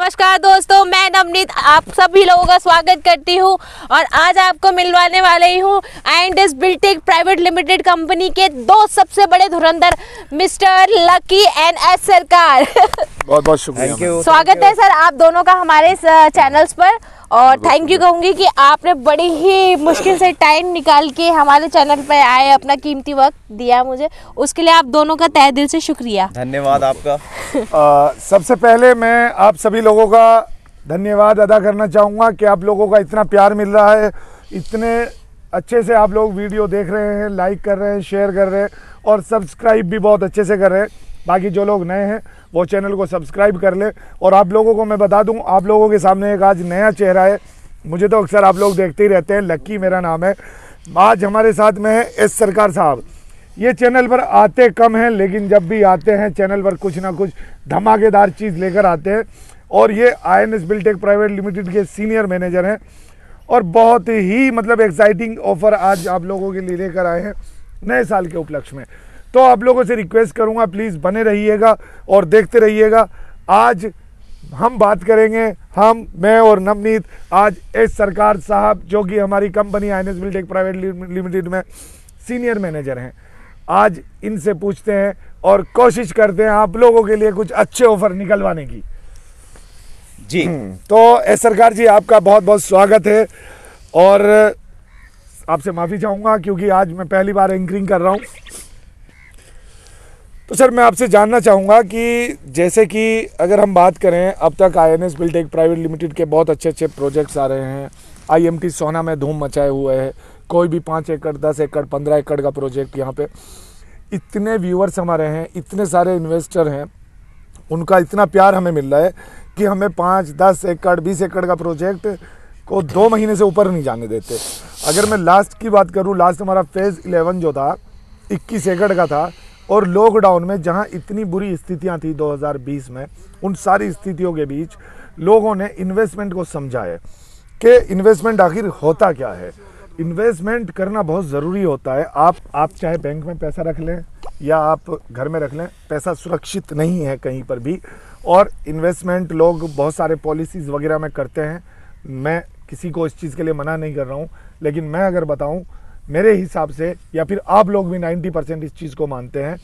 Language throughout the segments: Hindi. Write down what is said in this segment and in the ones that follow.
नमस्कार दोस्तों, मैं नवनीत आप सभी लोगों का स्वागत करती हूं और आज आपको मिलवाने वाले ही हूं INS Biltech private limited company के दो सबसे बड़े धुरंधर मिस्टर लकी एंड एस सरकार। बहुत बहुत शुक्रिया। स्वागत है सर आप दोनों का हमारे चैनल्स पर और थैंक यू कहूंगी कि आपने बड़ी ही मुश्किल से टाइम निकाल के हमारे चैनल पर आए, अपना कीमती वक्त दिया मुझे, उसके लिए आप दोनों का तहे दिल से शुक्रिया। धन्यवाद आपका। सबसे पहले मैं आप सभी लोगों का धन्यवाद अदा करना चाहूँगा कि आप लोगों का इतना प्यार मिल रहा है, इतने अच्छे से आप लोग वीडियो देख रहे हैं, लाइक कर रहे हैं, शेयर कर रहे हैं और सब्सक्राइब भी बहुत अच्छे से कर रहे हैं। बाकी जो लोग नए हैं वो चैनल को सब्सक्राइब कर ले। और आप लोगों को मैं बता दूं, आप लोगों के सामने एक आज नया चेहरा है। मुझे तो अक्सर आप लोग देखते ही रहते हैं, लक्की मेरा नाम है। आज हमारे साथ में है एस सरकार साहब। ये चैनल पर आते कम हैं लेकिन जब भी आते हैं चैनल पर कुछ ना कुछ धमाकेदार चीज़ लेकर आते हैं। और ये आईएनएस बिल्टेक प्राइवेट लिमिटेड के सीनियर मैनेजर हैं और बहुत ही मतलब एक्साइटिंग ऑफर आज आप लोगों के लिए लेकर आए हैं नए साल के उपलक्ष्य में। तो आप लोगों से रिक्वेस्ट करूंगा प्लीज़ बने रहिएगा और देखते रहिएगा। आज हम बात करेंगे, मैं और नवनीत, आज एस सरकार साहब जो कि हमारी company INS Biltech private limited में सीनियर मैनेजर हैं। आज इनसे पूछते हैं और कोशिश करते हैं आप लोगों के लिए कुछ अच्छे ऑफर निकलवाने की। जी तो एस सरकार जी आपका बहुत बहुत स्वागत है और आपसे माफ़ी चाहूँगा क्योंकि आज मैं पहली बार एंकरिंग कर रहा हूँ। तो सर मैं आपसे जानना चाहूँगा कि जैसे कि अगर हम बात करें, अब तक आईएनएस बिल्टेक प्राइवेट लिमिटेड के बहुत अच्छे अच्छे प्रोजेक्ट्स आ रहे हैं। आईएमटी सोना में धूम मचाए हुए है, कोई भी 5 एकड़ 10 एकड़ 15 एकड़ का प्रोजेक्ट यहाँ पे। इतने व्यूअर्स हमारे हैं, इतने सारे इन्वेस्टर हैं, उनका इतना प्यार हमें मिल रहा है कि हमें 5 10 एकड़ 20 एकड़ का प्रोजेक्ट को 2 महीने से ऊपर नहीं जाने देते। अगर मैं लास्ट की बात करूँ, लास्ट हमारा फेज़ 11 जो था 21 एकड़ का था और लॉकडाउन में जहां इतनी बुरी स्थितियां थी 2020 में, उन सारी स्थितियों के बीच लोगों ने इन्वेस्टमेंट को समझा है कि इन्वेस्टमेंट आखिर होता क्या है। इन्वेस्टमेंट करना बहुत ज़रूरी होता है। आप चाहे बैंक में पैसा रख लें या आप घर में रख लें, पैसा सुरक्षित नहीं है कहीं पर भी। और इन्वेस्टमेंट लोग बहुत सारे पॉलिसीज़ वगैरह में करते हैं। मैं किसी को इस चीज़ के लिए मना नहीं कर रहा हूँ, लेकिन मैं अगर बताऊँ मेरे हिसाब से, या फिर आप लोग भी 90% इस चीज़ को मानते हैं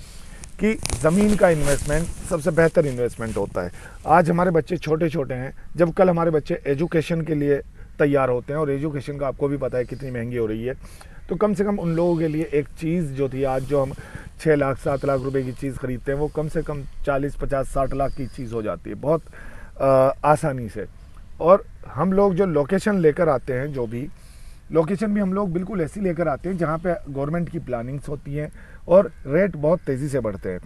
कि ज़मीन का इन्वेस्टमेंट सबसे बेहतर इन्वेस्टमेंट होता है। आज हमारे बच्चे छोटे छोटे हैं, जब कल हमारे बच्चे एजुकेशन के लिए तैयार होते हैं, और एजुकेशन का आपको भी पता है कितनी महंगी हो रही है, तो कम से कम उन लोगों के लिए एक चीज़ जो थी आज जो हम 6 लाख 7 लाख रुपए की चीज़ खरीदते हैं, वो कम से कम 40 50 60 लाख की चीज़ हो जाती है बहुत आसानी से। और हम लोग जो लोकेशन लेकर आते हैं, जो भी लोकेशन भी हम लोग बिल्कुल ऐसी लेकर आते हैं जहाँ पे गवर्नमेंट की प्लानिंग्स होती हैं और रेट बहुत तेज़ी से बढ़ते हैं।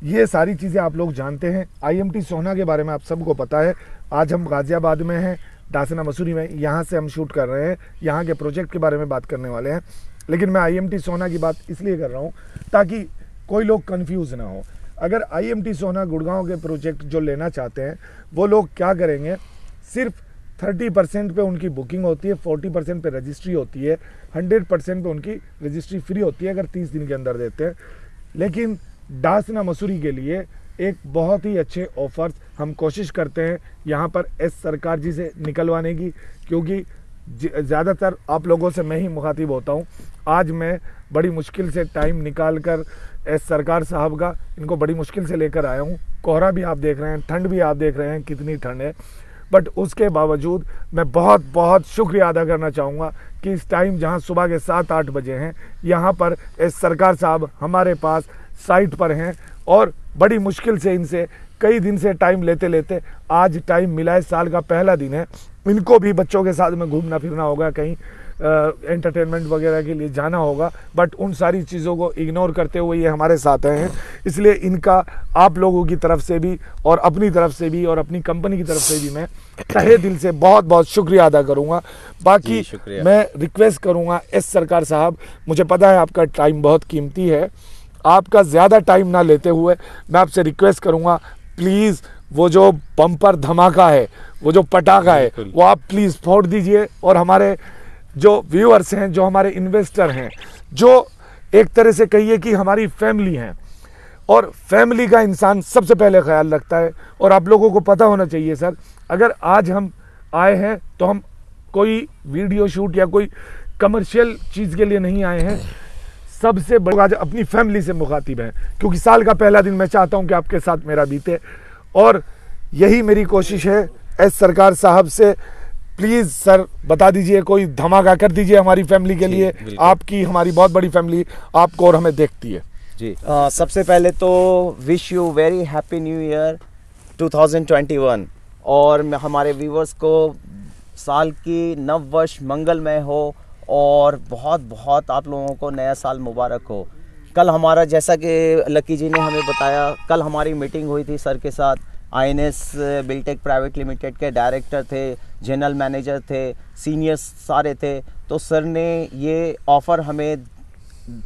ये सारी चीज़ें आप लोग जानते हैं। आईएमटी सोना के बारे में आप सबको पता है। आज हम गाज़ियाबाद में हैं, दासना मसूरी में, यहाँ से हम शूट कर रहे हैं, यहाँ के प्रोजेक्ट के बारे में बात करने वाले हैं। लेकिन मैं आईएमटी सोना की बात इसलिए कर रहा हूँ ताकि कोई लोग कन्फ्यूज़ ना हो। अगर आईएमटी सोना गुड़गांव के प्रोजेक्ट जो लेना चाहते हैं, वो लोग क्या करेंगे, सिर्फ 30% पे उनकी बुकिंग होती है, 40% पे रजिस्ट्री होती है, 100% पे उनकी रजिस्ट्री फ्री होती है अगर 30 दिन के अंदर देते हैं। लेकिन दासना मसूरी के लिए एक बहुत ही अच्छे ऑफर्स हम कोशिश करते हैं यहाँ पर एस सरकार जी से निकलवाने की, क्योंकि ज़्यादातर आप लोगों से मैं ही मुखातिब होता हूँ। आज मैं बड़ी मुश्किल से टाइम निकाल कर एस सरकार साहब का इनको बड़ी मुश्किल से लेकर आया हूँ। कोहरा भी आप देख रहे हैं, ठंड भी आप देख रहे हैं कितनी ठंड है, बट उसके बावजूद मैं बहुत बहुत शुक्रिया अदा करना चाहूँगा कि इस टाइम जहाँ सुबह के 7-8 बजे हैं, यहाँ पर एस सरकार साहब हमारे पास साइट पर हैं और बड़ी मुश्किल से इनसे कई दिन से टाइम लेते लेते आज टाइम मिला है। साल का पहला दिन है, इनको भी बच्चों के साथ में घूमना फिरना होगा, कहीं एंटरटेनमेंट वगैरह के लिए जाना होगा, बट उन सारी चीज़ों को इग्नोर करते हुए ये हमारे साथ आए हैं। इसलिए इनका आप लोगों की तरफ से भी और अपनी तरफ से भी और अपनी कंपनी की तरफ से भी मैं तहे दिल से बहुत बहुत शुक्रिया अदा करूंगा। बाकी मैं रिक्वेस्ट करूंगा एस सरकार साहब, मुझे पता है आपका टाइम बहुत कीमती है, आपका ज़्यादा टाइम ना लेते हुए मैं आपसे रिक्वेस्ट करूँगा प्लीज़ वो जो बम्पर धमाका है, वो जो पटाखा है, वो आप प्लीज़ फोड़ दीजिए। और हमारे जो व्यूअर्स हैं, जो हमारे इन्वेस्टर हैं, जो एक तरह से कहिए कि हमारी फैमिली हैं, और फैमिली का इंसान सबसे पहले ख्याल रखता है। और आप लोगों को पता होना चाहिए सर, अगर आज हम आए हैं तो हम कोई वीडियो शूट या कोई कमर्शियल चीज़ के लिए नहीं आए हैं। सबसे बड़ा आज अपनी फैमिली से मुखातिब हैं, क्योंकि साल का पहला दिन मैं चाहता हूं कि आपके साथ मेरा बीते, और यही मेरी कोशिश है। एस सरकार साहब से प्लीज़ सर बता दीजिए, कोई धमाका कर दीजिए हमारी फैमिली के लिए। आपकी हमारी बहुत बड़ी फैमिली आपको और हमें देखती है जी। सबसे पहले तो wish you very happy new year 2021, और हमारे व्यूवर्स को साल की नव वर्ष मंगलमय हो, और बहुत बहुत आप लोगों को नया साल मुबारक हो। कल हमारा, जैसा कि लकी जी ने हमें बताया, कल हमारी मीटिंग हुई थी सर के साथ। आईएनएस बिल्टेक प्राइवेट लिमिटेड के डायरेक्टर थे, जनरल मैनेजर थे, सीनियर्स सारे थे। तो सर ने ये ऑफ़र हमें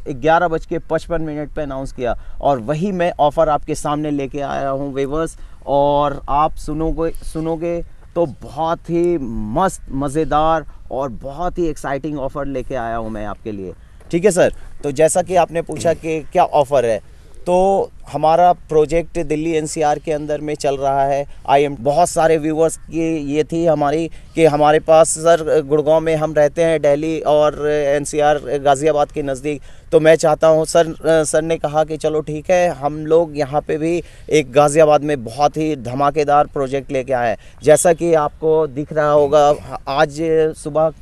11:55 पे अनाउंस किया, और वही मैं ऑफ़र आपके सामने लेके आया हूँ व्यूअर्स। और आप सुनोगे तो बहुत ही मस्त, मज़ेदार और बहुत ही एक्साइटिंग ऑफ़र लेके आया हूँ मैं आपके लिए। ठीक है सर, तो जैसा कि आपने पूछा कि क्या ऑफ़र है, तो हमारा प्रोजेक्ट दिल्ली एनसीआर के अंदर में चल रहा है। बहुत सारे व्यूवर्स की ये थी हमारी कि हमारे पास सर, गुड़गांव में हम रहते हैं, दिल्ली और एनसीआर गाज़ियाबाद के नज़दीक। तो मैं चाहता हूँ सर ने कहा कि चलो ठीक है, हम लोग यहाँ पे भी एक गाज़ियाबाद में बहुत ही धमाकेदार प्रोजेक्ट लेके आए हैं। जैसा कि आपको दिख रहा होगा, आज सुबह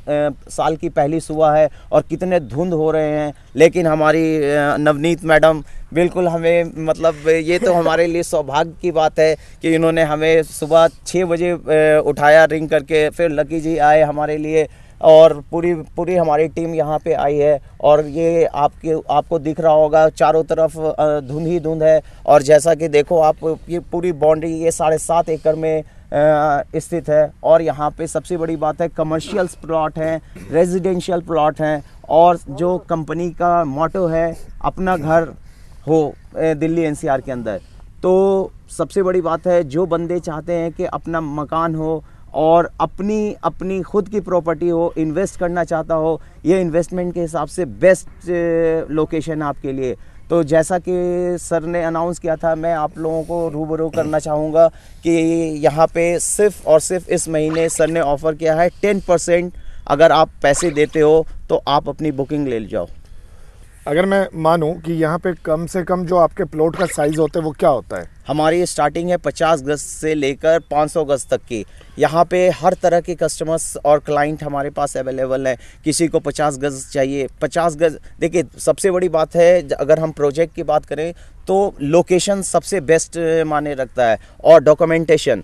साल की पहली सुबह है और कितने धुंध हो रहे हैं, लेकिन हमारी नवनीत मैडम बिल्कुल हमें, मतलब ये तो हमारे लिए सौभाग्य की बात है कि इन्होंने हमें सुबह 6 बजे उठाया रिंग करके। फिर लकी जी आए हमारे लिए, और पूरी हमारी टीम यहाँ पे आई है। और ये आपको दिख रहा होगा, चारों तरफ धुंध ही धुंध है। और जैसा कि देखो आप, ये पूरी बाउंड्री ये 7.5 एकड़ में स्थित है। और यहाँ पे सबसे बड़ी बात है, कमर्शियल प्लॉट हैं, रेजिडेंशियल प्लॉट हैं, और जो कंपनी का मोटो है, अपना घर हो दिल्ली एनसीआर के अंदर। तो सबसे बड़ी बात है, जो बंदे चाहते हैं कि अपना मकान हो और अपनी खुद की प्रॉपर्टी हो, इन्वेस्ट करना चाहता हो, ये इन्वेस्टमेंट के हिसाब से बेस्ट लोकेशन है आपके लिए। तो जैसा कि सर ने अनाउंस किया था, मैं आप लोगों को रूबरू करना चाहूँगा कि यहाँ पे सिर्फ और सिर्फ इस महीने सर ने ऑफ़र किया है 10%। अगर आप पैसे देते हो तो आप अपनी बुकिंग ले जाओ। अगर मैं मानूं कि यहाँ पे कम से कम जो आपके प्लॉट का साइज़ होता है वो क्या होता है? हमारी स्टार्टिंग है 50 गज से लेकर 500 गज तक की। यहाँ पे हर तरह के कस्टमर्स और क्लाइंट हमारे पास अवेलेबल हैं। किसी को 50 गज चाहिए, 50 गज। देखिए, सबसे बड़ी बात है, अगर हम प्रोजेक्ट की बात करें तो लोकेशन सबसे बेस्ट माने रखता है, और डॉक्यूमेंटेशन।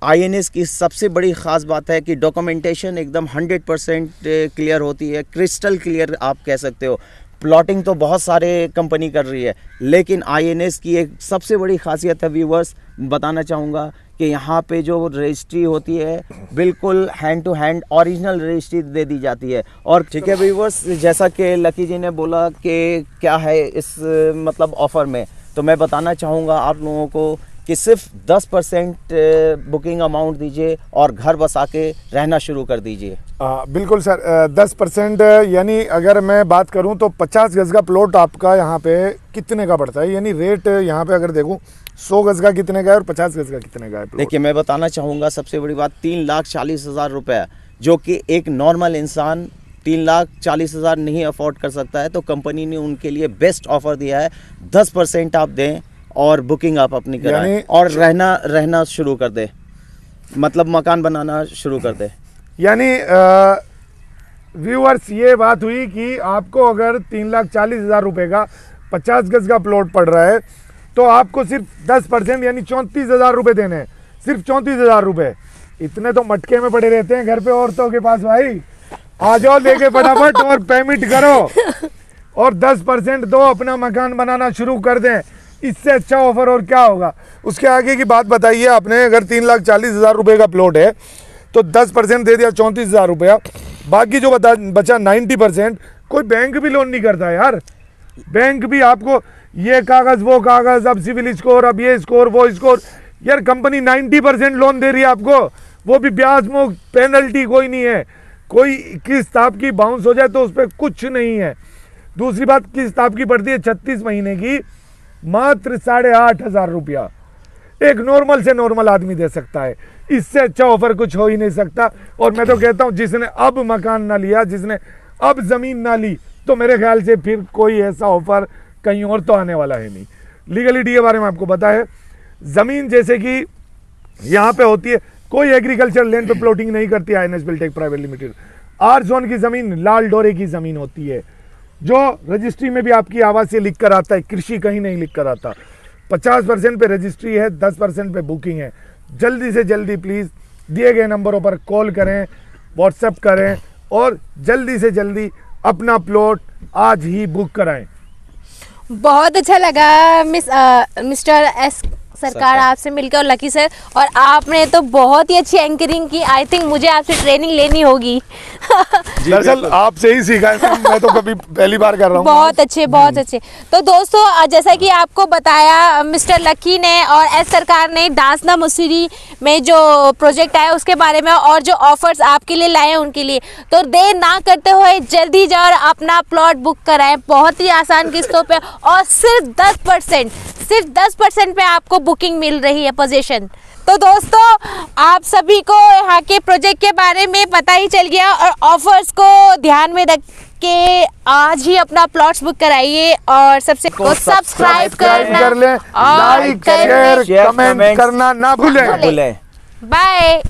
आईएनएस की सबसे बड़ी ख़ास बात है कि डॉक्यूमेंटेशन एकदम 100% क्लियर होती है, क्रिस्टल क्लियर आप कह सकते हो। प्लॉटिंग तो बहुत सारे कंपनी कर रही है, लेकिन आईएनएस की एक सबसे बड़ी खासियत है, व्यूवर्स बताना चाहूँगा कि यहाँ पे जो रजिस्ट्री होती है, बिल्कुल hand to hand original registry दे दी जाती है। और ठीक है व्यूवर्स, जैसा कि लकी जी ने बोला कि क्या है इस मतलब ऑफ़र में, तो मैं बताना चाहूँगा आप लोगों को कि सिर्फ 10% बुकिंग अमाउंट दीजिए और घर बसा के रहना शुरू कर दीजिए। बिल्कुल सर, 10%। यानी अगर मैं बात करूं तो 50 गज का प्लॉट आपका यहाँ पे कितने का पड़ता है? यानी रेट यहाँ पे अगर देखूं 100 गज का कितने का है और 50 गज का कितने का है? देखिए, मैं बताना चाहूँगा, सबसे बड़ी बात 3,40,000 रुपये, जो कि एक नॉर्मल इंसान 3,40,000 नहीं अफोर्ड कर सकता है। तो कंपनी ने उनके लिए बेस्ट ऑफ़र दिया है, 10% आप दें और बुकिंग आप अपनी कराएं और रहना शुरू कर दे, मतलब मकान बनाना शुरू कर दे। यानी व्यूअर्स, ये बात हुई कि आपको अगर 3,40,000 रुपये का 50 गज का प्लॉट पड़ रहा है तो आपको सिर्फ 10% यानी 34,000 रुपये देने हैं, सिर्फ 34,000 रुपये। इतने तो मटके में पड़े रहते हैं घर पे औरतों के पास। भाई आ जाओ लेके फटाफट और पेमेंट करो और 10% दो, अपना मकान बनाना शुरू कर दें। इससे अच्छा ऑफर और क्या होगा? उसके आगे की बात बताइए आपने। अगर 3,40,000 रुपये का प्लॉट है तो 10% दे दिया 34,000 रुपया, बाकी जो बचा 90%। कोई बैंक भी लोन नहीं करता यार। बैंक भी आपको ये कागज़ वो कागज़, अब सिविल स्कोर, अब ये स्कोर वो स्कोर। यार कंपनी 90% लोन दे रही है आपको, वो भी ब्याज मुक्त, पेनल्टी कोई नहीं है। कोई किस्त आपकी बाउंस हो जाए तो उस पर कुछ नहीं है। दूसरी बात, किस्त आपकी पड़ती है 36 महीने की, मात्र 8,500 रुपया एक नॉर्मल से नॉर्मल आदमी दे सकता है। इससे अच्छा ऑफर कुछ हो ही नहीं सकता। और मैं तो कहता हूं जिसने अब मकान ना लिया, जिसने अब जमीन ना ली, तो मेरे ख्याल से फिर कोई ऐसा ऑफर कहीं और तो आने वाला है नहीं। लीगलिटी के बारे में आपको पता है, जमीन जैसे कि यहाँ पे होती है, कोई एग्रीकल्चर लैंड पे प्लॉटिंग नहीं करती INS Biltech private limited. R zone की जमीन लाल डोरे की जमीन होती है, जो रजिस्ट्री में भी आपकी आवाज से लिख कर आता है, कृषि कहीं नहीं लिख कर आता। 50% पे रजिस्ट्री है, 10% पे बुकिंग है। जल्दी से जल्दी प्लीज दिए गए नंबरों पर कॉल करें, व्हाट्सएप करें और जल्दी से जल्दी अपना प्लॉट आज ही बुक कराएं। बहुत अच्छा लगा मिस्टर एस सरकार आपसे मिलकर और लकी सर, और आपने तो बहुत ही अच्छी एंकरिंग की। आई थिंक मुझे आपसे ट्रेनिंग लेनी होगी। दरअसल आपसे ही सीखा है, मैं तो कभी पहली बार कर रहा हूँ। बहुत अच्छे, बहुत अच्छे। तो दोस्तों जैसा कि आपको बताया मिस्टर लकी ने और एस सरकार ने दासना मसूरी में जो प्रोजेक्ट आया उसके बारे में और जो ऑफर्स आपके लिए लाए हैं उनके लिए, तो देर ना करते हुए जल्दी जाओ और अपना प्लॉट बुक कराएं बहुत ही आसान किस्तों पे, और सिर्फ 10% पे आपको बुकिंग मिल रही है पोजीशन। तो दोस्तों आप सभी को यहाँ के प्रोजेक्ट के बारे में पता ही चल गया, और ऑफर्स को ध्यान में रख के आज ही अपना प्लॉट्स बुक कराइए और सबसे को सब्सक्राइब कर लें, लाइक शेयर कमेंट करना ना भूलें। बाय।